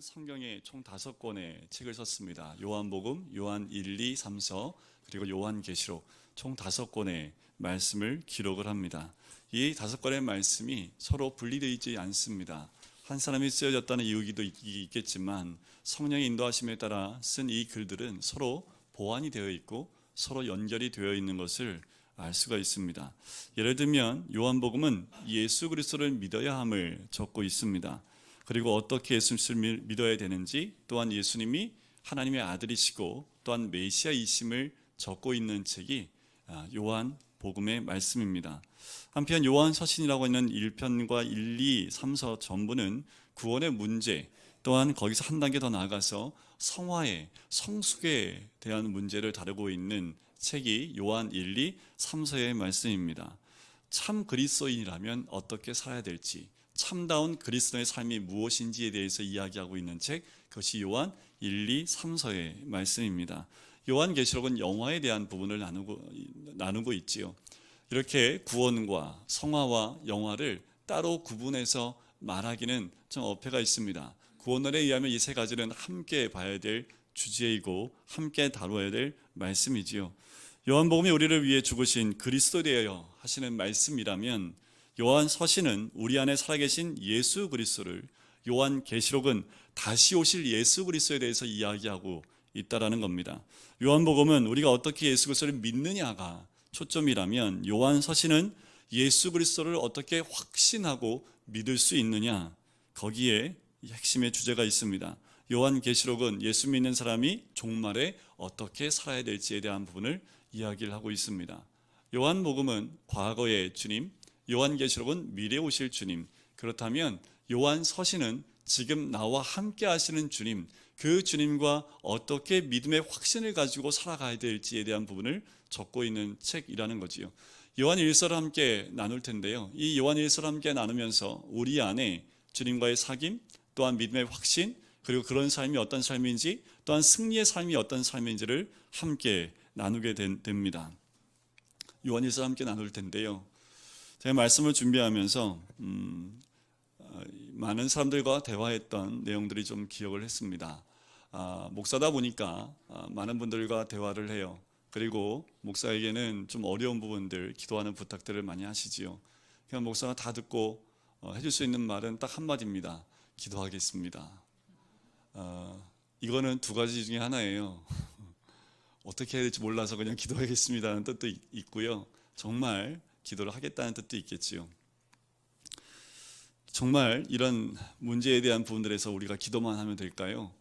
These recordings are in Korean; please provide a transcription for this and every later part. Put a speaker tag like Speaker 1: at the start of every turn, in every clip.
Speaker 1: 성경에 총 5권의 책을 썼습니다. 요한복음, 요한 1, 2, 3서, 그리고 요한계시록 총 5권의 말씀을 기록을 합니다. 이 5권의 말씀이 서로 분리되어 있지 않습니다. 한 사람이 쓰여졌다는 이유도 있겠지만 성령의 인도하심에 따라 쓴 이 글들은 서로 보완이 되어 있고 서로 연결이 되어 있는 것을 알 수가 있습니다. 예를 들면 요한복음은 예수 그리스도를 믿어야 함을 적고 있습니다. 그리고 어떻게 예수님을 믿어야 되는지, 또한 예수님이 하나님의 아들이시고 또한 메시아이심을 적고 있는 책이 요한복음의 말씀입니다. 한편 요한서신이라고 있는 1편과 1, 2, 3서 전부는 구원의 문제, 또한 거기서 한 단계 더 나아가서 성화의, 성숙에 대한 문제를 다루고 있는 책이 요한 1, 2, 3서의 말씀입니다. 참 그리스도인이라면 어떻게 살아야 될지, 참다운 그리스도의 삶이 무엇인지에 대해서 이야기하고 있는 책, 그것이 요한 1, 2, 3서의 말씀입니다. 요한계시록은 영화에 대한 부분을 나누고 있지요. 이렇게 구원과 성화와 영화를 따로 구분해서 말하기는 좀 어폐가 있습니다. 구원론에 의하면 이 세 가지는 함께 봐야 될 주제이고 함께 다뤄야 될 말씀이지요. 요한복음이 우리를 위해 죽으신 그리스도에 대하여 하시는 말씀이라면 요한 서신은 우리 안에 살아계신 예수 그리스도를, 요한계시록은 다시 오실 예수 그리스도에 대해서 이야기하고 있다라는 겁니다. 요한복음은 우리가 어떻게 예수 그리스도를 믿느냐가 초점이라면 요한 서신은 예수 그리스도를 어떻게 확신하고 믿을 수 있느냐, 거기에 핵심의 주제가 있습니다. 요한계시록은 예수 믿는 사람이 종말에 어떻게 살아야 될지에 대한 부분을 이야기를 하고 있습니다. 요한복음은 과거의 주님, 요한계시록은 미래에 오실 주님, 그렇다면 요한서신은 지금 나와 함께 하시는 주님, 그 주님과 어떻게 믿음의 확신을 가지고 살아가야 될지에 대한 부분을 적고 있는 책이라는 거지요. 요한 1서를 함께 나눌 텐데요, 이 요한 1서를 함께 나누면서 우리 안에 주님과의 사귐, 또한 믿음의 확신, 그리고 그런 삶이 어떤 삶인지, 또한 승리의 삶이 어떤 삶인지를 함께 나누게 됩니다. 요한 1서를 함께 나눌 텐데요, 제가 말씀을 준비하면서 많은 사람들과 대화했던 내용들이 좀 기억을 했습니다. 목사다 보니까 많은 분들과 대화를 해요. 그리고 목사에게는 좀 어려운 부분들, 기도하는 부탁들을 많이 하시지요. 그냥 목사가 다 듣고 해줄 수 있는 말은 딱 한마디입니다. 기도하겠습니다. 이거는 두 가지 중에 하나예요. 어떻게 해야 될지 몰라서 그냥 기도하겠습니다는 뜻도 있고요, 정말 기도를 하겠다는 뜻도 있겠지요. 정말 이런 문제에 대한 부분들에서 우리가 기도만 하면 될까요?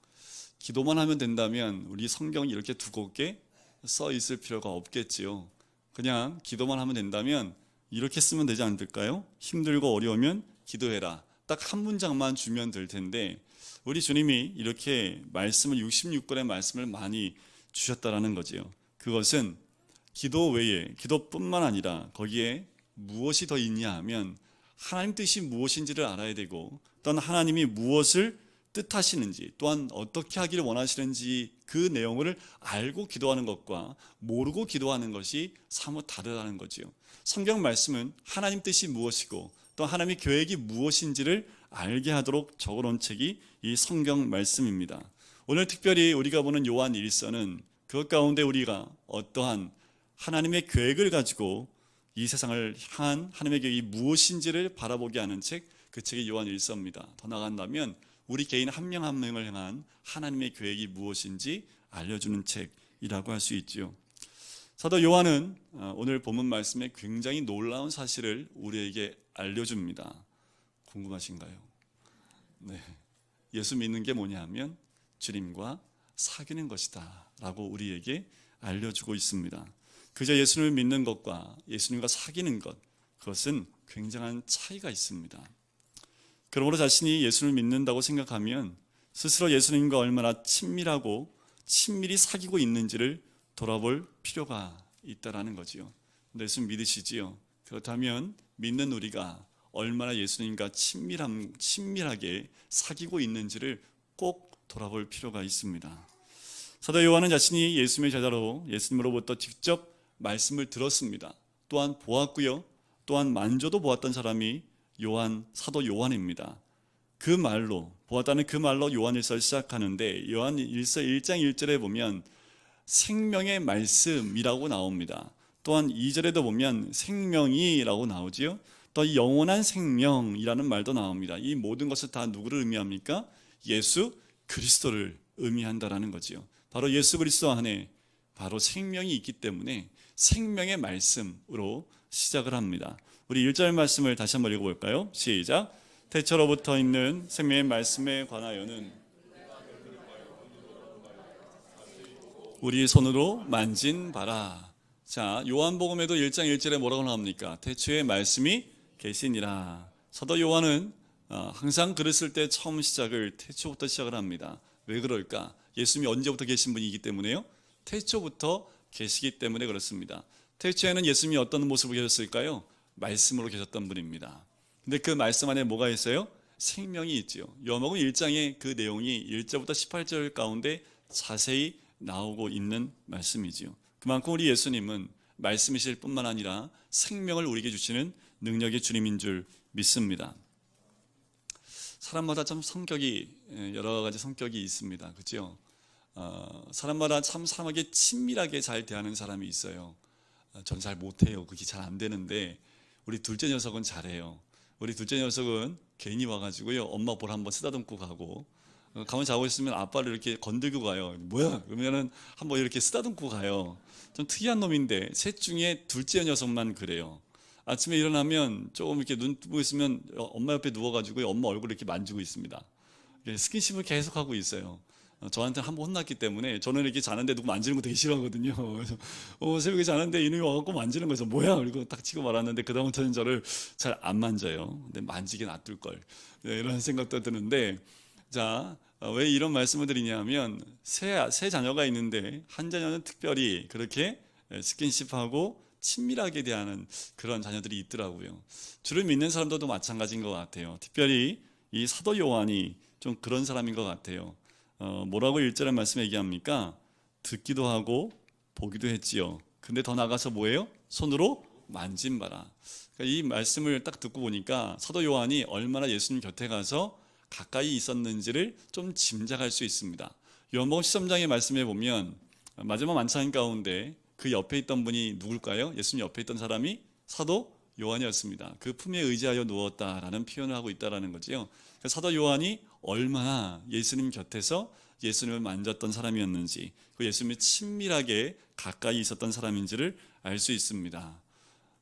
Speaker 1: 기도만 하면 된다면 우리 성경이 이렇게 두껍게 써 있을 필요가 없겠지요. 그냥 기도만 하면 된다면 이렇게 쓰면 되지 않을까요? 힘들고 어려우면 기도해라, 딱 한 문장만 주면 될 텐데, 우리 주님이 이렇게 말씀을 66권의 말씀을 많이 주셨다라는 거지요. 그것은 기도 외에, 기도뿐만 아니라 거기에 무엇이 더 있냐 하면 하나님 뜻이 무엇인지를 알아야 되고, 또한 하나님이 무엇을 뜻하시는지, 또한 어떻게 하기를 원하시는지 그 내용을 알고 기도하는 것과 모르고 기도하는 것이 사뭇 다르다는 거지요. 성경 말씀은 하나님 뜻이 무엇이고 또 하나님의 계획이 무엇인지를 알게 하도록 적어놓은 책이 이 성경 말씀입니다. 오늘 특별히 우리가 보는 요한 1서는 그 가운데 우리가 어떠한 하나님의 계획을 가지고 이 세상을 향한 하나님의 계획이 무엇인지를 바라보게 하는 책, 그 책이 요한 1서입니다. 더 나아간다면 우리 개인 한 명 한 명을 향한 하나님의 계획이 무엇인지 알려주는 책이라고 할 수 있지요. 사도 요한은 오늘 본문 말씀에 굉장히 놀라운 사실을 우리에게 알려줍니다. 궁금하신가요? 네. 예수 믿는 게 뭐냐 하면 주님과 사귀는 것이다 라고 우리에게 알려주고 있습니다. 그저 예수님을 믿는 것과 예수님과 사귀는 것, 그것은 굉장한 차이가 있습니다. 그러므로 자신이 예수를 믿는다고 생각하면 스스로 예수님과 얼마나 친밀하고 친밀히 사귀고 있는지를 돌아볼 필요가 있다라는 거지요. 예수 믿으시지요? 그렇다면 믿는 우리가 얼마나 예수님과 친밀하게 사귀고 있는지를 꼭 돌아볼 필요가 있습니다. 사도 요한은 자신이 예수님의 제자로 예수님으로부터 직접 말씀을 들었습니다. 또한 보았고요, 또한 만져도 보았던 사람이 사도 요한입니다. 그 말로 보았다는 그 말로 요한일서를 시작하는데 요한일서 1장 1절에 보면 생명의 말씀이라고 나옵니다. 또한 2절에도 보면 생명이라고 나오지요. 또 영원한 생명이라는 말도 나옵니다. 이 모든 것을 다 누구를 의미합니까? 예수 그리스도를 의미한다라는 거지요. 바로 예수 그리스도 안에 바로 생명이 있기 때문에 생명의 말씀으로 시작을 합니다. 우리 1절 말씀을 다시 한번 읽어볼까요? 시작. 태초로부터 있는 생명의 말씀에 관하여는 우리 손으로 만진 바라. 자, 요한복음에도 1장 1절에 뭐라고 나옵니까? 태초에 말씀이 계시니라. 사도 요한은 항상 글을 쓸 때 처음 시작을 태초부터 시작을 합니다. 왜 그럴까? 예수님이 언제부터 계신 분이기 때문에요? 태초부터 계시기 때문에 그렇습니다. 태초에는 예수님이 어떤 모습으로 계셨을까요? 말씀으로 계셨던 분입니다. 근데 그 말씀 안에 뭐가 있어요? 생명이 있죠. 요한복음 1장의 그 내용이 1절부터 18절 가운데 자세히 나오고 있는 말씀이지요. 그만큼 우리 예수님은 말씀이실 뿐만 아니라 생명을 우리에게 주시는 능력의 주님인 줄 믿습니다. 사람마다 참 성격이 여러 가지 성격이 있습니다. 그렇죠? 사람마다 참 사람에게 친밀하게 잘 대하는 사람이 있어요. 전 잘 못해요. 그게 잘 안 되는데 우리 둘째 녀석은 잘해요. 우리 둘째 녀석은 괜히 와가지고요 엄마 볼 한번 쓰다듬고 가고 가만 자고 있으면 아빠를 이렇게 건들고 가요. 뭐야? 그러면은 한번 이렇게 쓰다듬고 가요. 좀 특이한 놈인데 셋 중에 둘째 녀석만 그래요. 아침에 일어나면 조금 이렇게 눈 뜨고 있으면 엄마 옆에 누워가지고 엄마 얼굴을 이렇게 만지고 있습니다. 스킨십을 계속 하고 있어요. 저한테는 한번 혼났기 때문에 저는 이렇게 자는데 누구 만지는 거 되게 싫어하거든요. 그래서 새벽에 자는데 이놈이 와갖고 만지는 거죠. 뭐야? 그리고 딱 치고 말았는데 그 다음부터는 저를 잘 안 만져요. 근데 만지게 놔둘 걸 이런 생각도 드는데 자, 왜 이런 말씀을 드리냐면 세 자녀가 있는데 한 자녀는 특별히 그렇게 스킨십하고 친밀하게 대하는 그런 자녀들이 있더라고요. 주를 믿는 사람들도 마찬가지인 것 같아요. 특별히 이 사도 요한이 좀 그런 사람인 것 같아요. 뭐라고 1절의 말씀에 얘기합니까? 듣기도 하고 보기도 했지요. 근데 더 나가서 뭐예요? 손으로 만진 바라. 그러니까 이 말씀을 딱 듣고 보니까 사도 요한이 얼마나 예수님 곁에 가서 가까이 있었는지를 좀 짐작할 수 있습니다. 요한복음 13장의 말씀에 보면 마지막 만찬 가운데 그 옆에 있던 분이 누굴까요? 예수님 옆에 있던 사람이 사도 요한이었습니다. 그 품에 의지하여 누웠다라는 표현을 하고 있다는 거죠. 사도 요한이 얼마나 예수님 곁에서 예수님을 만졌던 사람이었는지, 그 예수님이 친밀하게 가까이 있었던 사람인지를 알 수 있습니다.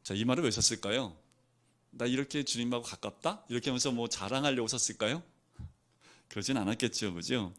Speaker 1: 자, 이 말을 왜 썼을까요? 나 이렇게 주님하고 가깝다? 이렇게 하면서 뭐 자랑하려고 썼을까요? 그러진 않았겠죠, 그죠?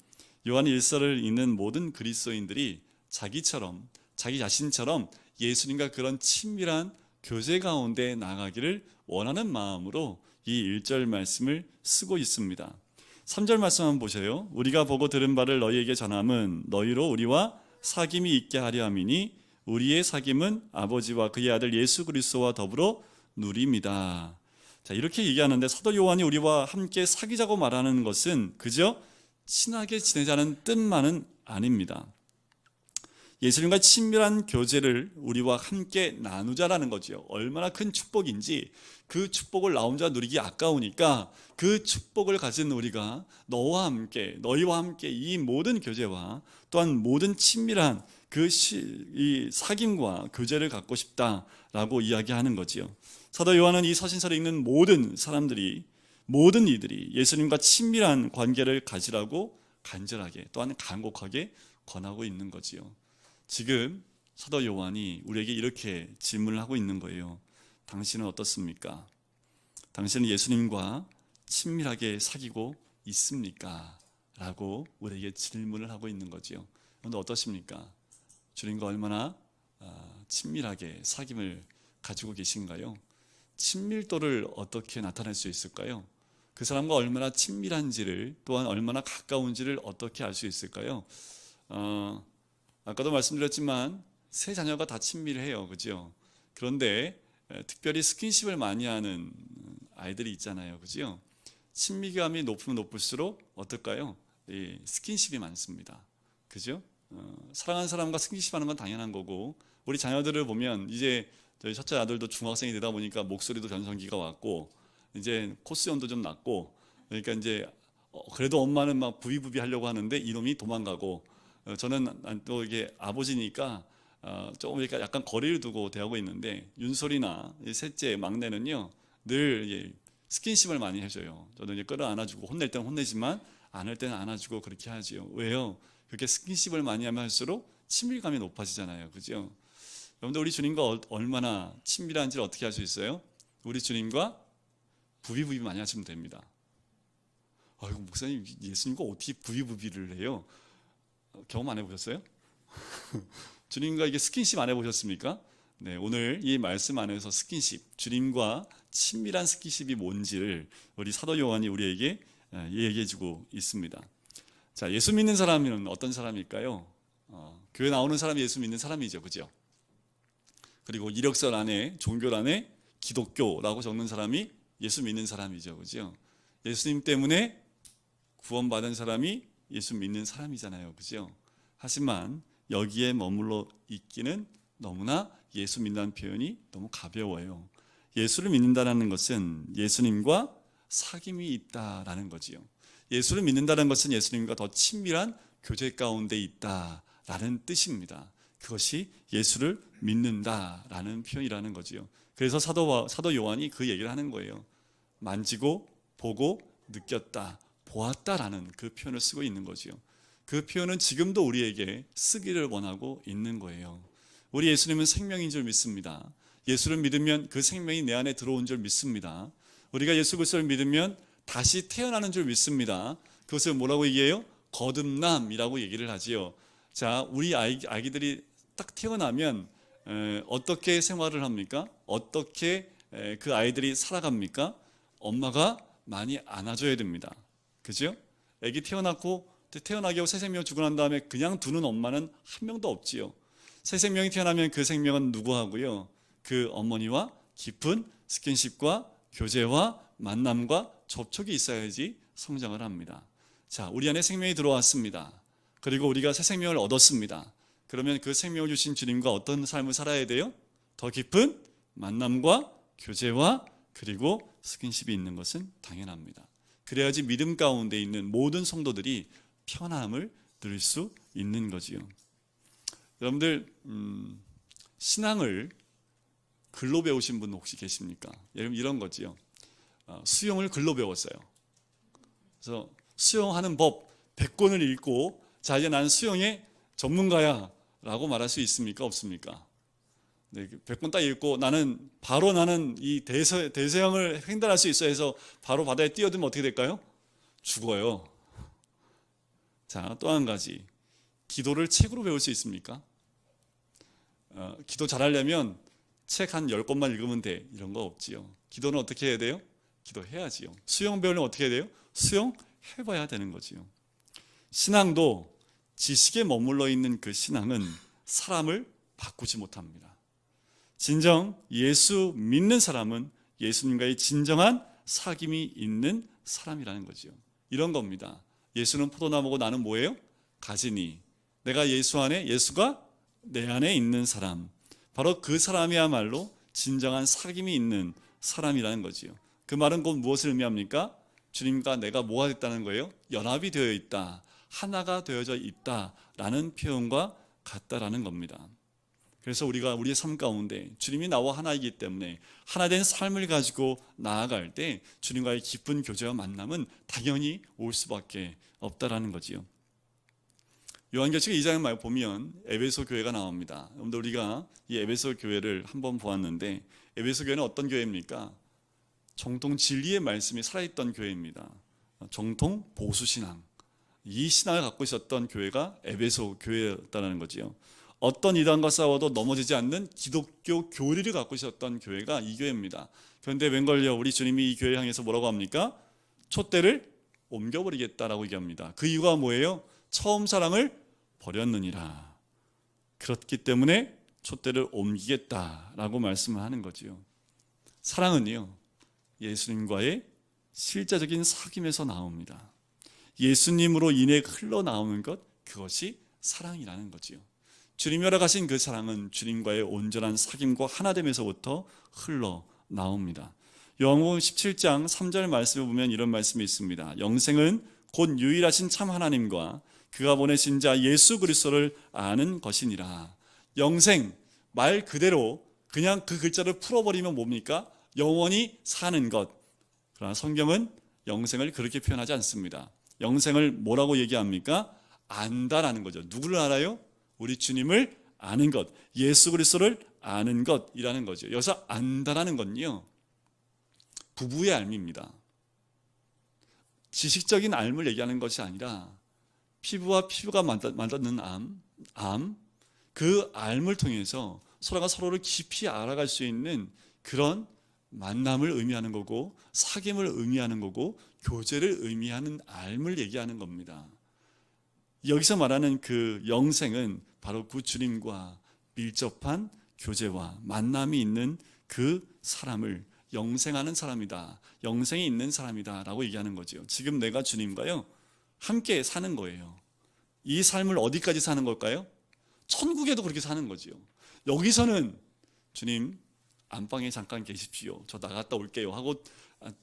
Speaker 1: 요한 일서를 읽는 모든 그리스도인들이 자기 자신처럼 예수님과 그런 친밀한 교제 가운데 나가기를 원하는 마음으로 이 1절 말씀을 쓰고 있습니다. 3절 말씀 한번 보세요. 우리가 보고 들은 바를 너희에게 전함은 너희로 우리와 사귐이 있게 하려 함이니 우리의 사귐은 아버지와 그의 아들 예수 그리스도와 더불어 누립니다. 자, 이렇게 얘기하는데 사도 요한이 우리와 함께 사귀자고 말하는 것은 그저 친하게 지내자는 뜻만은 아닙니다. 예수님과 친밀한 교제를 우리와 함께 나누자라는 거죠. 얼마나 큰 축복인지 그 축복을 나 혼자 누리기 아까우니까 그 축복을 가진 우리가 너희와 함께 이 모든 교제와 또한 모든 친밀한 이 사귐과 교제를 갖고 싶다라고 이야기하는 거지요. 사도 요한은 이 서신서를 읽는 모든 이들이 예수님과 친밀한 관계를 가지라고 간절하게 또한 간곡하게 권하고 있는 거지요. 지금 사도 요한이 우리에게 이렇게 질문을 하고 있는 거예요. 당신은 어떻습니까? 당신은 예수님과 친밀하게 사귀고 있습니까? 라고 우리에게 질문을 하고 있는 거지요. 그런데 어떠십니까? 주님과 얼마나 친밀하게 사귐을 가지고 계신가요? 친밀도를 어떻게 나타낼 수 있을까요? 그 사람과 얼마나 친밀한지를 또한 얼마나 가까운지를 어떻게 알 수 있을까요? 아까도 말씀드렸지만 세 자녀가 다 친밀해요, 그죠? 그런데 특별히 스킨십을 많이 하는 아이들이 있잖아요, 그죠? 친밀감이 높으면 높을수록 어떨까요? 스킨십이 많습니다, 그죠? 사랑하는 사람과 스킨십하는 건 당연한 거고, 우리 자녀들을 보면 이제 저희 첫째 아들도 중학생이 되다 보니까 목소리도 변성기가 왔고 이제 코스염도 좀 났고 그러니까 이제 그래도 엄마는 막 부비부비 하려고 하는데 이놈이 도망가고, 저는 또 이게 아버지니까 조금 이렇게 약간 거리를 두고 대하고 있는데, 윤솔이나 셋째 막내는요 늘 스킨십을 많이 해줘요. 저도 이제 끌어안아주고, 혼낼 때는 혼내지만 안 할 때는 안아주고 그렇게 하지요. 왜요? 그렇게 스킨십을 많이 하면 할수록 친밀감이 높아지잖아요, 그죠? 여러분들, 우리 주님과 얼마나 친밀한지를 어떻게 할 수 있어요? 우리 주님과 부비부비 많이 하시면 됩니다. 아이고, 목사님, 예수님과 어떻게 부비부비를 해요? 경험 안 해보셨어요? 주님과 이게 스킨십 안 해보셨습니까? 네, 오늘 이 말씀 안에서 스킨십, 주님과 친밀한 스킨십이 뭔지를 우리 사도 요한이 우리에게 얘기해주고 있습니다. 자, 예수 믿는 사람은 어떤 사람일까요? 교회 나오는 사람이 예수 믿는 사람이죠, 그죠? 그리고 이력서 안에, 종교란에 기독교라고 적는 사람이 예수 믿는 사람이죠, 그죠? 예수님 때문에 구원받은 사람이 예수 믿는 사람이잖아요, 그죠? 하지만 여기에 머물러 있기는 너무나 예수 믿는다는 표현이 너무 가벼워요. 예수를 믿는다는 것은 예수님과 사귐이 있다라는 거지요. 예수를 믿는다는 것은 예수님과 더 친밀한 교제 가운데 있다라는 뜻입니다. 그것이 예수를 믿는다라는 표현이라는 거지요. 그래서 사도 요한이 그 얘기를 하는 거예요. 만지고 보고 느꼈다, 보았다라는 그 표현을 쓰고 있는 거지요. 그 표현은 지금도 우리에게 쓰기를 원하고 있는 거예요. 우리 예수님은 생명인 줄 믿습니다. 예수를 믿으면 그 생명이 내 안에 들어온 줄 믿습니다. 우리가 예수 그리스도를 믿으면 다시 태어나는 줄 믿습니다. 그것을 뭐라고 얘기해요? 거듭남이라고 얘기를 하지요. 자, 우리 아기들이 딱 태어나면 어떻게 생활을 합니까? 어떻게 그 아이들이 살아갑니까? 엄마가 많이 안아줘야 됩니다. 그죠? 아기 태어나게 하고 새 생명 주고 난 다음에 그냥 두는 엄마는 한 명도 없지요. 새 생명이 태어나면 그 생명은 누구하고요? 그 어머니와 깊은 스킨십과 교제와 만남과 접촉이 있어야지 성장을 합니다. 자, 우리 안에 생명이 들어왔습니다. 그리고 우리가 새 생명을 얻었습니다. 그러면 그 생명을 주신 주님과 어떤 삶을 살아야 돼요? 더 깊은 만남과 교제와 그리고 스킨십이 있는 것은 당연합니다. 그래야지 믿음 가운데 있는 모든 성도들이 편함을 누릴 수 있는 거지요. 여러분들, 신앙을 글로 배우신 분 혹시 계십니까? 여러분, 이런 거지요. 수영을 글로 배웠어요. 그래서 수영하는 법 100권을 읽고, 자, 이제 나는 수영의 전문가야 라고 말할 수 있습니까? 없습니까? 네, 100권 딱 읽고 나는 이 대서양을 횡단할 수 있어 해서 바로 바다에 뛰어들면 어떻게 될까요? 죽어요. 자, 또 한 가지, 기도를 책으로 배울 수 있습니까? 기도 잘하려면 책 한 10권만 읽으면 돼, 이런 거 없지요. 기도는 어떻게 해야 돼요? 기도해야지요. 수영 배우려면 어떻게 해야 돼요? 수영해봐야 되는 거지요. 신앙도 지식에 머물러 있는 그 신앙은 사람을 바꾸지 못합니다. 진정 예수 믿는 사람은 예수님과의 진정한 사귐이 있는 사람이라는 거죠. 이런 겁니다. 예수는 포도나무고 나는 뭐예요? 가지니. 내가 예수 안에, 예수가 내 안에 있는 사람, 바로 그 사람이야말로 진정한 사귐이 있는 사람이라는 거지요. 그 말은 곧 무엇을 의미합니까? 주님과 내가 뭐가 됐다는 거예요? 연합이 되어 있다, 하나가 되어져 있다라는 표현과 같다라는 겁니다. 그래서 우리가 우리의 삶 가운데 주님이 나와 하나이기 때문에 하나된 삶을 가지고 나아갈 때 주님과의 깊은 교제와 만남은 당연히 올 수밖에 없다라는 거지요. 요한계시록 2장에 보면 에베소 교회가 나옵니다. 여러분들, 우리가 이 에베소 교회를 한번 보았는데, 에베소 교회는 어떤 교회입니까? 정통 진리의 말씀이 살아있던 교회입니다. 정통 보수신앙, 이 신앙을 갖고 있었던 교회가 에베소 교회였다는 거지요. 어떤 이단과 싸워도 넘어지지 않는 기독교 교리를 갖고 있었던 교회가 이 교회입니다. 그런데 웬걸요, 우리 주님이 이 교회 향해서 뭐라고 합니까? 촛대를 옮겨버리겠다라고 얘기합니다. 그 이유가 뭐예요? 처음 사랑을 버렸느니라. 그렇기 때문에 촛대를 옮기겠다라고 말씀을 하는 거지요. 사랑은요, 예수님과의 실제적인 사귐에서 나옵니다. 예수님으로 인해 흘러나오는 것, 그것이 사랑이라는 거지요. 주님이 허락하신 그 사랑은 주님과의 온전한 사귐과 하나됨에서부터 흘러나옵니다. 요한복음 17장 3절 말씀에 보면 이런 말씀이 있습니다. 영생은 곧 유일하신 참 하나님과 그가 보내신 자 예수 그리스도를 아는 것이니라. 영생, 말 그대로 그냥 그 글자를 풀어버리면 뭡니까? 영원히 사는 것. 그러나 성경은 영생을 그렇게 표현하지 않습니다. 영생을 뭐라고 얘기합니까? 안다라는 거죠. 누구를 알아요? 우리 주님을 아는 것, 예수 그리스도를 아는 것이라는 거죠. 여기서 안다라는 건요, 부부의 알미입니다. 지식적인 알을 얘기하는 것이 아니라 피부와 피부가 만드는 암, 그 알을 통해서 서로가 서로를 깊이 알아갈 수 있는 그런 만남을 의미하는 거고, 사귐을 의미하는 거고, 교제를 의미하는 알을 얘기하는 겁니다. 여기서 말하는 그 영생은 바로 그 주님과 밀접한 교제와 만남이 있는 그 사람을 영생하는 사람이다, 영생이 있는 사람이다 라고 얘기하는 거죠. 지금 내가 주님과요 함께 사는 거예요. 이 삶을 어디까지 사는 걸까요? 천국에도 그렇게 사는 거죠. 여기서는 주님 안방에 잠깐 계십시오, 저 나갔다 올게요 하고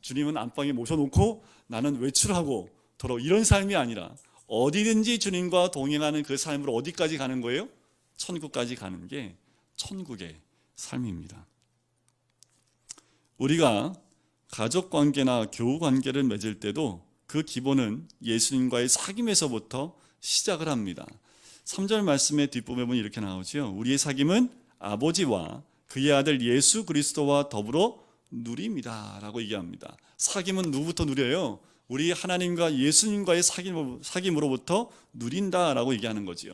Speaker 1: 주님은 안방에 모셔놓고 나는 외출하고 돌아오고, 이런 삶이 아니라 어디든지 주님과 동행하는 그 삶으로 어디까지 가는 거예요? 천국까지 가는 게 천국의 삶입니다. 우리가 가족관계나 교우관계를 맺을 때도 그 기본은 예수님과의 사귐에서부터 시작을 합니다. 3절 말씀의 뒷부분에 보면 이렇게 나오죠. 우리의 사귐은 아버지와 그의 아들 예수 그리스도와 더불어 누립니다 라고 얘기합니다. 사귐은 누구부터 누려요? 우리 하나님과 예수님과의 사귐으로부터 누린다라고 얘기하는 거지요.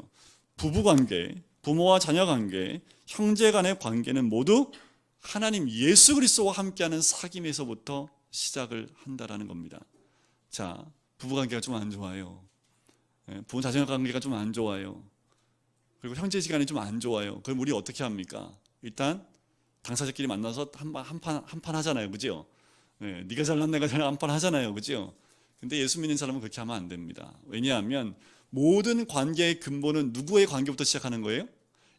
Speaker 1: 부부관계, 부모와 자녀관계, 형제간의 관계는 모두 하나님 예수 그리스도와 함께하는 사귐에서부터 시작을 한다라는 겁니다. 자, 부부관계가 좀 안 좋아요. 부모 자녀 관계가 좀 안 좋아요. 그리고 형제 시간이 좀 안 좋아요. 그럼 우리 어떻게 합니까? 일단 당사자끼리 만나서 한판 하잖아요, 그죠? 네가 잘난 내가 잘난 한판 하잖아요, 그죠? 근데 예수 믿는 사람은 그렇게 하면 안 됩니다. 왜냐하면 모든 관계의 근본은 누구의 관계부터 시작하는 거예요?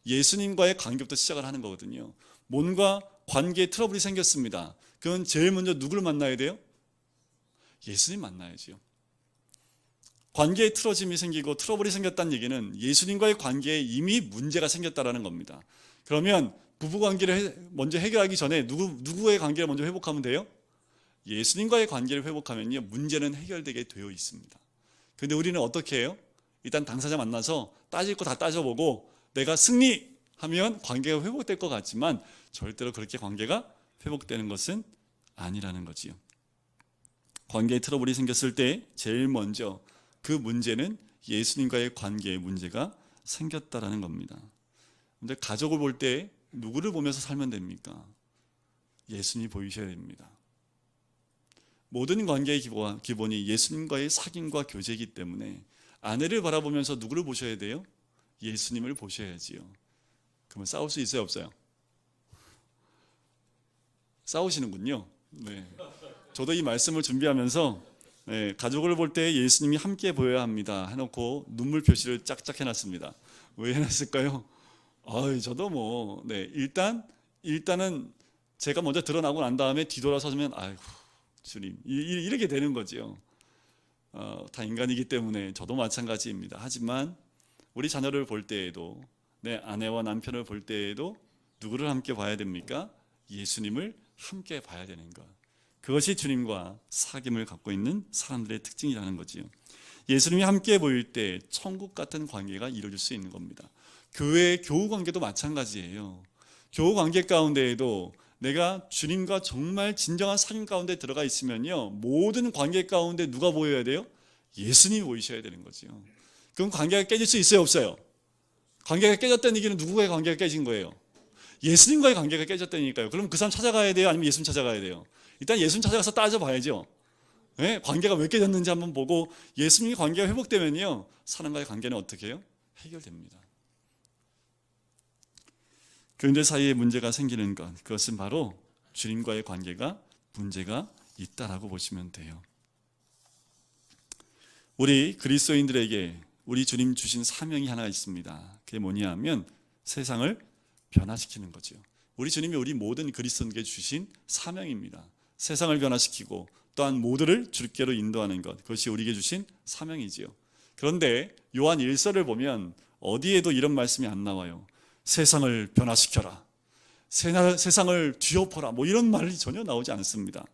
Speaker 1: 예수님과의 관계부터 시작을 하는 거거든요. 뭔가 관계에 트러블이 생겼습니다. 그건 제일 먼저 누구를 만나야 돼요? 예수님 만나야죠. 관계에 틀어짐이 생기고 트러블이 생겼다는 얘기는 예수님과의 관계에 이미 문제가 생겼다는 겁니다. 그러면 부부관계를 먼저 해결하기 전에 누구의 관계를 먼저 회복하면 돼요? 예수님과의 관계를 회복하면요 문제는 해결되게 되어 있습니다. 그런데 우리는 어떻게 해요? 일단 당사자 만나서 따질 거 다 따져보고 내가 승리하면 관계가 회복될 것 같지만 절대로 그렇게 관계가 회복되는 것은 아니라는 거지요. 관계에 트러블이 생겼을 때 제일 먼저 그 문제는 예수님과의 관계에 문제가 생겼다라는 겁니다. 근데 가족을 볼 때 누구를 보면서 살면 됩니까? 예수님이 보이셔야 됩니다. 모든 관계의 기본이 예수님과의 사귐과 교제이기 때문에 아내를 바라보면서 누구를 보셔야 돼요? 예수님을 보셔야지요. 그러면 싸울 수 있어요, 없어요? 싸우시는군요. 네. 저도 이 말씀을 준비하면서 가족을 볼 때 예수님이 함께 보여야 합니다 해놓고 눈물 표시를 짝짝 해놨습니다. 왜 해놨을까요? 저도 일단은 제가 먼저 드러나고 난 다음에 뒤돌아서면 아이고 주님 이렇게 되는 거죠. 다 인간이기 때문에 저도 마찬가지입니다. 하지만 우리 자녀를 볼 때에도 내 아내와 남편을 볼 때에도 누구를 함께 봐야 됩니까? 예수님을 함께 봐야 되는 것. 그것이 주님과 사귐을 갖고 있는 사람들의 특징이라는 거지요. 예수님이 함께 보일 때 천국 같은 관계가 이루어질 수 있는 겁니다. 교회의 교우 관계도 마찬가지예요. 교우 관계 가운데에도 내가 주님과 정말 진정한 사귐 가운데 들어가 있으면요 모든 관계 가운데 누가 보여야 돼요? 예수님이 보이셔야 되는 거죠. 그럼 관계가 깨질 수 있어요, 없어요? 관계가 깨졌다는 얘기는 누구의 관계가 깨진 거예요? 예수님과의 관계가 깨졌다니까요. 그럼 그 사람 찾아가야 돼요? 아니면 예수님 찾아가야 돼요? 일단 예수님 찾아가서 따져봐야죠. 관계가 왜 깨졌는지 한번 보고 예수님이 관계가 회복되면요 사람과의 관계는 어떻게 해요? 해결됩니다. 교인들 사이에 문제가 생기는 것, 그것은 바로 주님과의 관계가 문제가 있다라고 보시면 돼요. 우리 그리스도인들에게 우리 주님 주신 사명이 하나 있습니다. 그게 뭐냐 하면 세상을 변화시키는 거죠. 우리 주님이 우리 모든 그리스도인에게 주신 사명입니다. 세상을 변화시키고 또한 모두를 주께로 인도하는 것, 그것이 우리에게 주신 사명이지요. 그런데 요한 1서를 보면 어디에도 이런 말씀이 안 나와요. 세상을 변화시켜라, 세상을 뒤엎어라, 뭐 이런 말이 전혀 나오지 않습니다.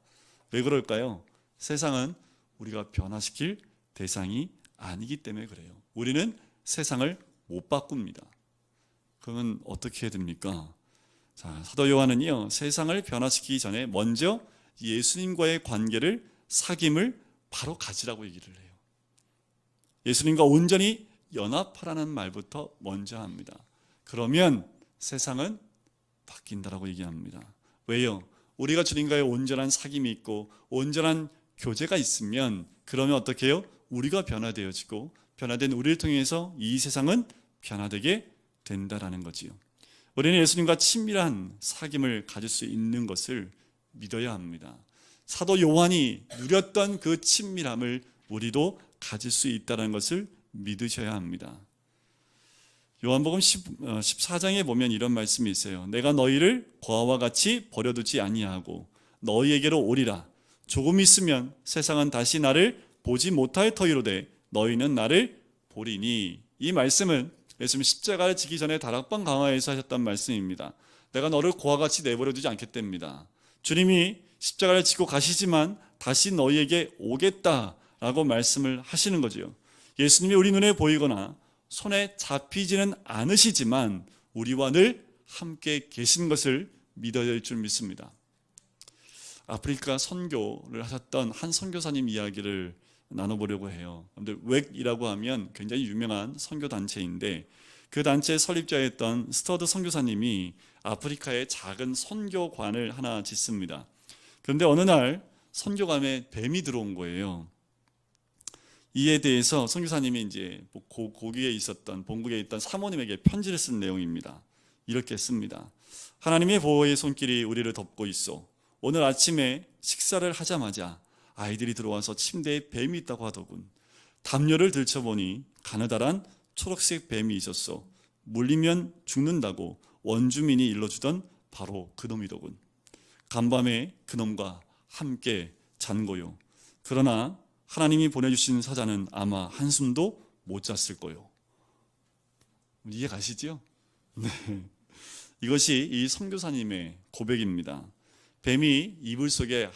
Speaker 1: 왜 그럴까요? 세상은 우리가 변화시킬 대상이 아니기 때문에 그래요. 우리는 세상을 못 바꿉니다. 그러면 어떻게 해야 됩니까? 자, 사도 요한은요, 세상을 변화시키기 전에 먼저 예수님과의 관계를, 사귐을 바로 가지라고 얘기를 해요. 예수님과 온전히 연합하라는 말부터 먼저 합니다. 그러면 세상은 바뀐다라고 얘기합니다. 왜요? 우리가 주님과의 온전한 사귐이 있고 온전한 교제가 있으면, 그러면 어떻게 해요? 우리가 변화되어지고 변화된 우리를 통해서 이 세상은 변화되게 된다라는 거지요. 우리는 예수님과 친밀한 사귐을 가질 수 있는 것을 믿어야 합니다. 사도 요한이 누렸던 그 친밀함을 우리도 가질 수 있다는 것을 믿으셔야 합니다. 요한복음 14장에 보면 이런 말씀이 있어요. 내가 너희를 고아와 같이 버려두지 아니하고 너희에게로 오리라. 조금 있으면 세상은 다시 나를 보지 못할 터이로되 너희는 나를 보리니. 이 말씀은 예수님이 십자가를 지기 전에 다락방 강화에서 하셨던 말씀입니다. 내가 너를 고아같이 내버려두지 않겠답니다. 주님이 십자가를 지고 가시지만 다시 너희에게 오겠다라고 말씀을 하시는 거죠. 예수님이 우리 눈에 보이거나 손에 잡히지는 않으시지만 우리와 늘 함께 계신 것을 믿어야 할 줄 믿습니다. 아프리카 선교를 하셨던 한 선교사님 이야기를 나눠보려고 해요. 웩이라고 하면 굉장히 유명한 선교단체인데, 그 단체의 설립자였던 스터드 선교사님이 아프리카에 작은 선교관을 하나 짓습니다. 그런데 어느 날 선교관에 뱀이 들어온 거예요. 이에 대해서 선교사님이 이제 고기에 있었던, 본국에 있던 사모님에게 편지를 쓴 내용입니다. 이렇게 씁니다. 하나님의 보호의 손길이 우리를 덮고 있어. 오늘 아침에 식사를 하자마자 아이들이 들어와서 침대에 뱀이 있다고 하더군. 담요를 들춰보니 가느다란 초록색 뱀이 있었어. 물리면 죽는다고 원주민이 일러주던 바로 그놈이더군. 간밤에 그놈과 함께 잔 거요. 그러나 하나님이 보내주신 사자는 아마 한숨도 못 잤을 거요. 이해 가시죠? 네. 이것이 이 선교사님의 고백입니다. 뱀이 이불 속에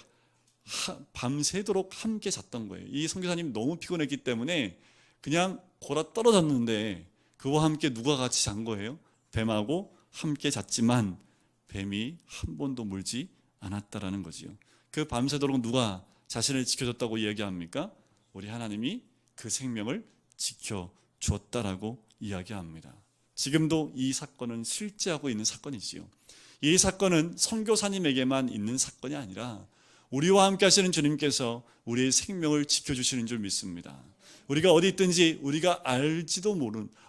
Speaker 1: 밤새도록 함께 잤던 거예요. 이 선교사님 너무 피곤했기 때문에 그냥 골아 떨어졌는데 그와 함께 누가 같이 잔 거예요? 뱀하고 함께 잤지만 뱀이 한 번도 물지 않았다라는 거지요. 그 밤새도록 누가 자신을 지켜줬다고 이야기합니까? 우리 하나님이 그 생명을 지켜주었다라고 이야기합니다. 지금도 이 사건은 실제하고 있는 사건이지요. 이 사건은 선교사님에게만 있는 사건이 아니라 우리와 함께 하시는 주님께서 우리의 생명을 지켜주시는 줄 믿습니다. 우리가 어디 있든지 우리가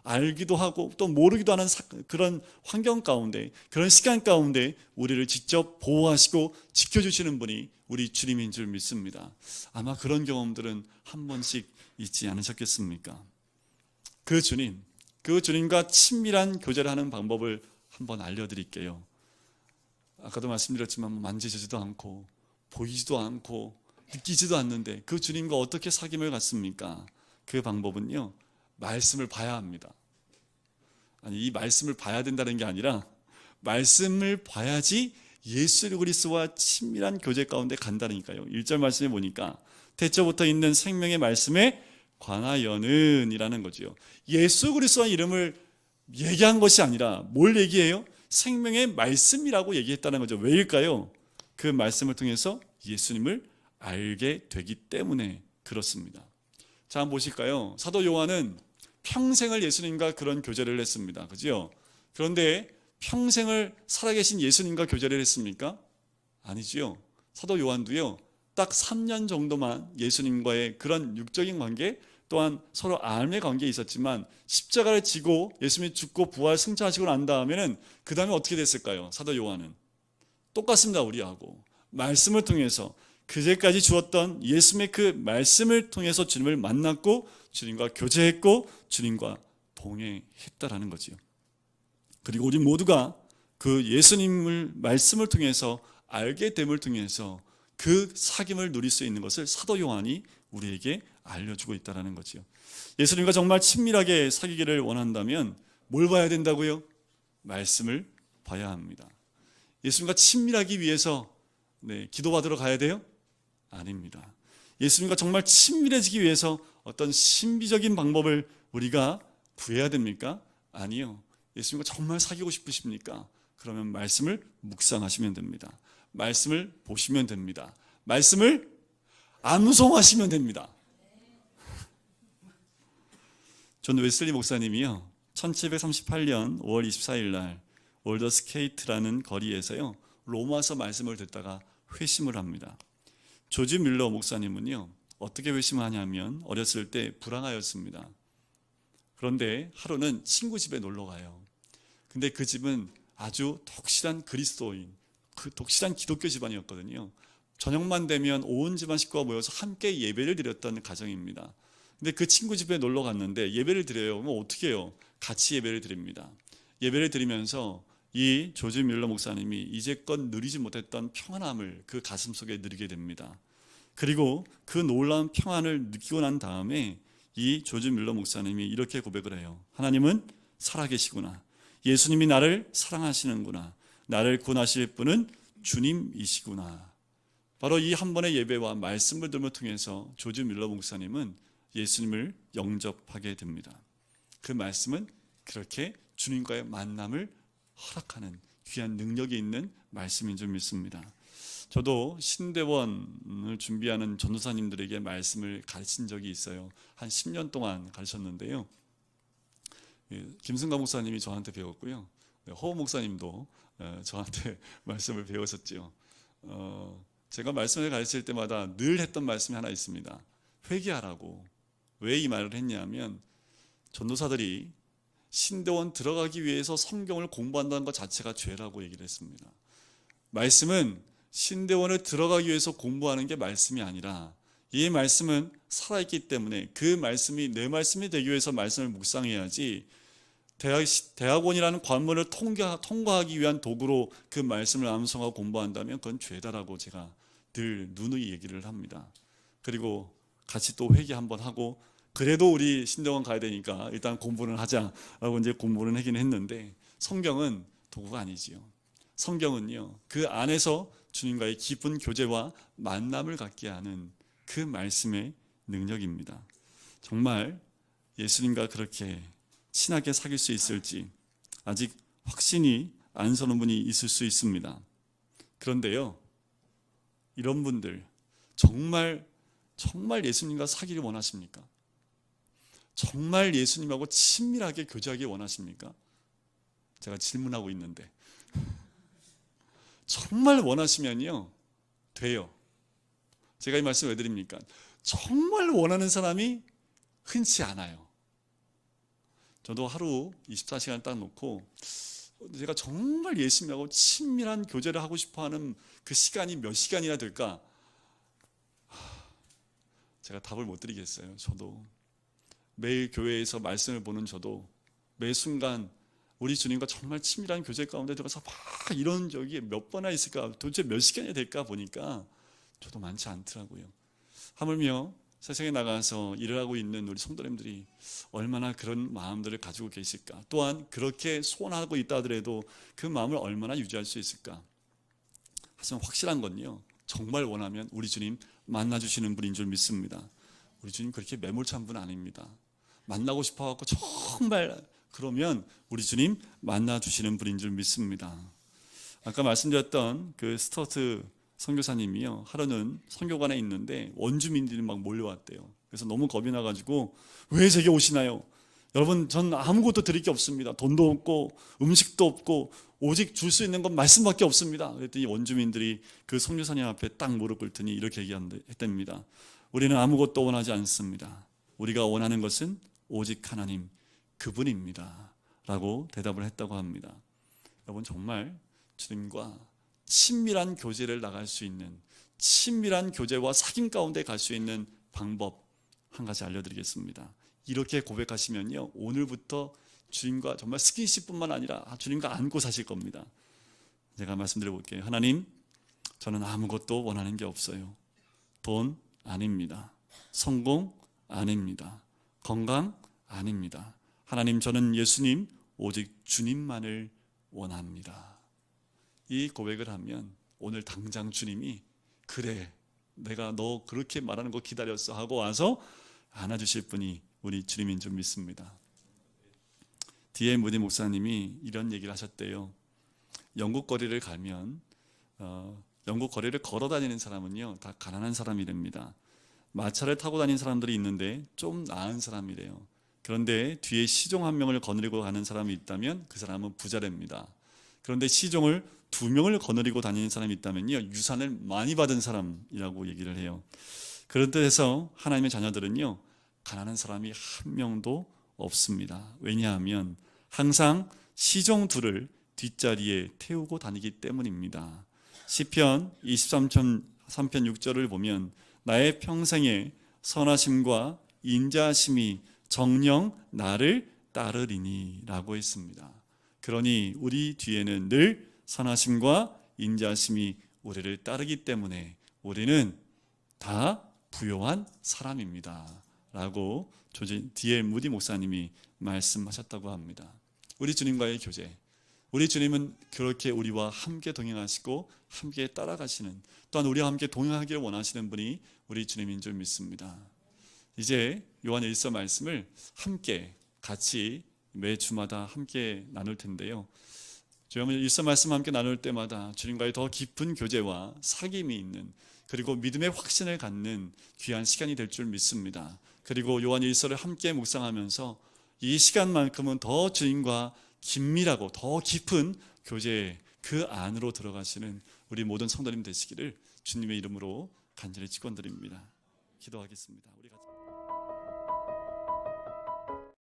Speaker 1: 알기도 하고 또 모르기도 하는 그런 환경 가운데, 그런 시간 가운데 우리를 직접 보호하시고 지켜주시는 분이 우리 주님인 줄 믿습니다. 아마 그런 경험들은 한 번씩 있지 않으셨겠습니까? 그 주님과 친밀한 교제를 하는 방법을 한번 알려드릴게요. 아까도 말씀드렸지만 만지지도 않고 보이지도 않고 느끼지도 않는데 그 주님과 어떻게 사귐을 갖습니까? 그 방법은요, 말씀을 봐야 합니다. 아니, 이 말씀을 봐야 된다는 게 아니라 말씀을 봐야지 예수 그리스도와 친밀한 교제 가운데 간다니까요. 1절 말씀에 보니까 태초부터 있는 생명의 말씀에 관하여는 이라는 거죠. 예수 그리스도의 이름을 얘기한 것이 아니라 뭘 얘기해요? 생명의 말씀이라고 얘기했다는 거죠. 왜일까요? 그 말씀을 통해서 예수님을 알게 되기 때문에 그렇습니다. 자, 한번 보실까요? 사도 요한은 평생을 예수님과 그런 교제를 했습니다. 그죠? 그런데 평생을 살아계신 예수님과 교제를 했습니까? 아니지요. 사도 요한도요, 딱 3년 정도만 예수님과의 그런 육적인 관계, 또한 서로 알의 관계에 있었지만 십자가를 지고 예수님이 죽고 부활 승천하시고 난 다음에는 그 다음에 어떻게 됐을까요? 사도 요한은 똑같습니다. 우리하고 말씀을 통해서 그제까지 주었던 예수님의 그 말씀을 통해서 주님을 만났고 주님과 교제했고 주님과 동행했다라는 거지요. 그리고 우리 모두가 그 예수님을 말씀을 통해서 알게 됨을 통해서 그 사귐을 누릴 수 있는 것을 사도 요한이 우리에게 알려주고 있다는 거죠. 예수님과 정말 친밀하게 사귀기를 원한다면 뭘 봐야 된다고요? 말씀을 봐야 합니다. 예수님과 친밀하기 위해서 기도받으러 가야 돼요? 아닙니다. 예수님과 정말 친밀해지기 위해서 어떤 신비적인 방법을 우리가 구해야 됩니까? 아니요. 예수님과 정말 사귀고 싶으십니까? 그러면 말씀을 묵상하시면 됩니다. 말씀을 보시면 됩니다. 말씀을 암송하시면 됩니다. 존 웨슬리 목사님이요, 1738년 5월 24일 날 올더스케이트라는 거리에서요, 로마서 말씀을 듣다가 회심을 합니다. 조지 밀러 목사님은요, 어떻게 회심하냐면 어렸을 때 불황하였습니다. 그런데 하루는 친구 집에 놀러 가요. 근데 그 집은 아주 독실한 그리스도인, 독실한 기독교 집안이었거든요. 저녁만 되면 온 집안 식구가 모여서 함께 예배를 드렸던 가정입니다. 근데 그 친구 집에 놀러 갔는데 예배를 드려요. 그럼 어떻게 해요? 같이 예배를 드립니다. 예배를 드리면서 이 조지 밀러 목사님이 이제껏 누리지 못했던 평안함을 그 가슴 속에 누리게 됩니다. 그리고 그 놀라운 평안을 느끼고 난 다음에 이 조지 밀러 목사님이 이렇게 고백을 해요. 하나님은 살아계시구나. 예수님이 나를 사랑하시는구나. 나를 구원하실 분은 주님이시구나. 바로 이 한 번의 예배와 말씀을 들음을 통해서 조지 밀러 목사님은 예수님을 영접하게 됩니다. 그 말씀은 그렇게 주님과의 만남을 허락하는 귀한 능력이 있는 말씀인 줄 믿습니다. 저도 신대원을 준비하는 전도사님들에게 말씀을 가르친 적이 있어요. 한 10년 동안 가르쳤는데요. 김승관 목사님이 저한테 배웠고요. 허우 목사님도 저한테 말씀을 배우셨죠. 제가 말씀을 가르칠 때마다 늘 했던 말씀이 하나 있습니다. 회개하라고. 왜 이 말을 했냐면 전도사들이 신대원 들어가기 위해서 성경을 공부한다는 것 자체가 죄라고 얘기를 했습니다. 말씀은 신대원을 들어가기 위해서 공부하는 게 말씀이 아니라 이 말씀은 살아있기 때문에 그 말씀이 내 말씀이 되기 위해서 말씀을 묵상해야지 대학원이라는 관문을 통과하기 위한 도구로 그 말씀을 암송하고 공부한다면 그건 죄다라고 제가 늘 누누이 얘기를 합니다. 그리고 같이 또 회개 한번 하고 그래도 우리 신대원 가야 되니까 일단 공부는 하자라고 이제 공부는 하긴 했는데 성경은 도구가 아니지요. 성경은요, 그 안에서 주님과의 깊은 교제와 만남을 갖게 하는 그 말씀의 능력입니다. 정말 예수님과 그렇게 친하게 사귈 수 있을지 아직 확신이 안 서는 분이 있을 수 있습니다. 그런데요, 이런 분들 정말 예수님과 사귀기를 원하십니까? 정말 예수님하고 친밀하게 교제하기 원하십니까? 제가 질문하고 있는데 정말 원하시면요 돼요. 제가 이 말씀 왜 드립니까? 정말 원하는 사람이 흔치 않아요. 저도 하루 24시간 딱 놓고 제가 정말 예수님하고 친밀한 교제를 하고 싶어하는 그 시간이 몇 시간이나 될까? 제가 답을 못 드리겠어요. 저도 매일 교회에서 말씀을 보는 저도 매 순간 우리 주님과 정말 친밀한 교제 가운데 들어가서 막 이런 적이 몇 번이나 있을까, 도대체 몇 시간이 될까 보니까 저도 많지 않더라고요. 하물며 세상에 나가서 일을 하고 있는 우리 성도님들이 얼마나 그런 마음들을 가지고 계실까, 또한 그렇게 소원하고 있다 하더라도 그 마음을 얼마나 유지할 수 있을까. 하지만 확실한 건요, 정말 원하면 우리 주님 만나주시는 분인 줄 믿습니다. 우리 주님 그렇게 매몰찬 분 아닙니다. 만나고 싶어갖고 정말 그러면 우리 주님 만나주시는 분인 줄 믿습니다. 아까 말씀드렸던 그 스터트 선교사님이요, 하루는 선교관에 있는데 원주민들이 막 몰려왔대요. 그래서 너무 겁이 나가지고 왜 제게 오시나요? 여러분, 전 아무것도 드릴 게 없습니다. 돈도 없고 음식도 없고 오직 줄 수 있는 건 말씀밖에 없습니다. 그랬더니 원주민들이 그 선교사님 앞에 딱 무릎 꿇더니 이렇게 얘기했답니다. 우리는 아무것도 원하지 않습니다. 우리가 원하는 것은 오직 하나님, 그분입니다 라고 대답을 했다고 합니다. 여러분, 정말 주님과 친밀한 교제를 나갈 수 있는, 친밀한 교제와 사귐 가운데 갈 수 있는 방법 한 가지 알려드리겠습니다. 이렇게 고백하시면요, 오늘부터 주님과 정말 스킨십뿐만 아니라 주님과 안고 사실 겁니다. 제가 말씀드려 볼게요. 하나님, 저는 아무것도 원하는 게 없어요. 돈 아닙니다. 성공 아닙니다. 건강 아닙니다. 하나님, 저는 예수님 오직 주님만을 원합니다. 이 고백을 하면 오늘 당장 주님이 그래, 내가 너 그렇게 말하는 거 기다렸어 하고 와서 안아주실 분이 우리 주님인 줄 믿습니다. D.L. 무디 목사님이 이런 얘기를 하셨대요. 영국 거리를 가면 영국 거리를 걸어 다니는 사람은요 다 가난한 사람이랍니다. 마차를 타고 다니는 사람들이 있는데 좀 나은 사람이래요. 그런데 뒤에 시종 한 명을 거느리고 가는 사람이 있다면 그 사람은 부자랍니다. 그런데 시종을 2명을 거느리고 다니는 사람이 있다면요 유산을 많이 받은 사람이라고 얘기를 해요. 그런 뜻에서 하나님의 자녀들은요 가난한 사람이 한 명도 없습니다. 왜냐하면 항상 시종 둘을 뒷자리에 태우고 다니기 때문입니다. 시편 23편 6절을 보면 나의 평생에 선하심과 인자하심이 정녕 나를 따르리니 라고 했습니다. 그러니 우리 뒤에는 늘 선하심과 인자하심이 우리를 따르기 때문에 우리는 다 부요한 사람입니다 라고 D.L. 무디 목사님이 말씀하셨다고 합니다. 우리 주님과의 교제, 우리 주님은 그렇게 우리와 함께 동행하시고 함께 따라가시는, 또한 우리와 함께 동행하기를 원하시는 분이 우리 주님인 줄 믿습니다. 이제 요한 1서 말씀을 함께 같이 매 주마다 함께 나눌 텐데요. 요한 1서 말씀 함께 나눌 때마다 주님과의 더 깊은 교제와 사귐이 있는, 그리고 믿음의 확신을 갖는 귀한 시간이 될 줄 믿습니다. 그리고 요한 1서를 함께 묵상하면서 이 시간만큼은 더 주님과 긴밀하고 더 깊은 교제 그 안으로 들어가시는 우리 모든 성도님 되시기를 주님의 이름으로 간절히 축원드립니다. 기도하겠습니다. 우리 같이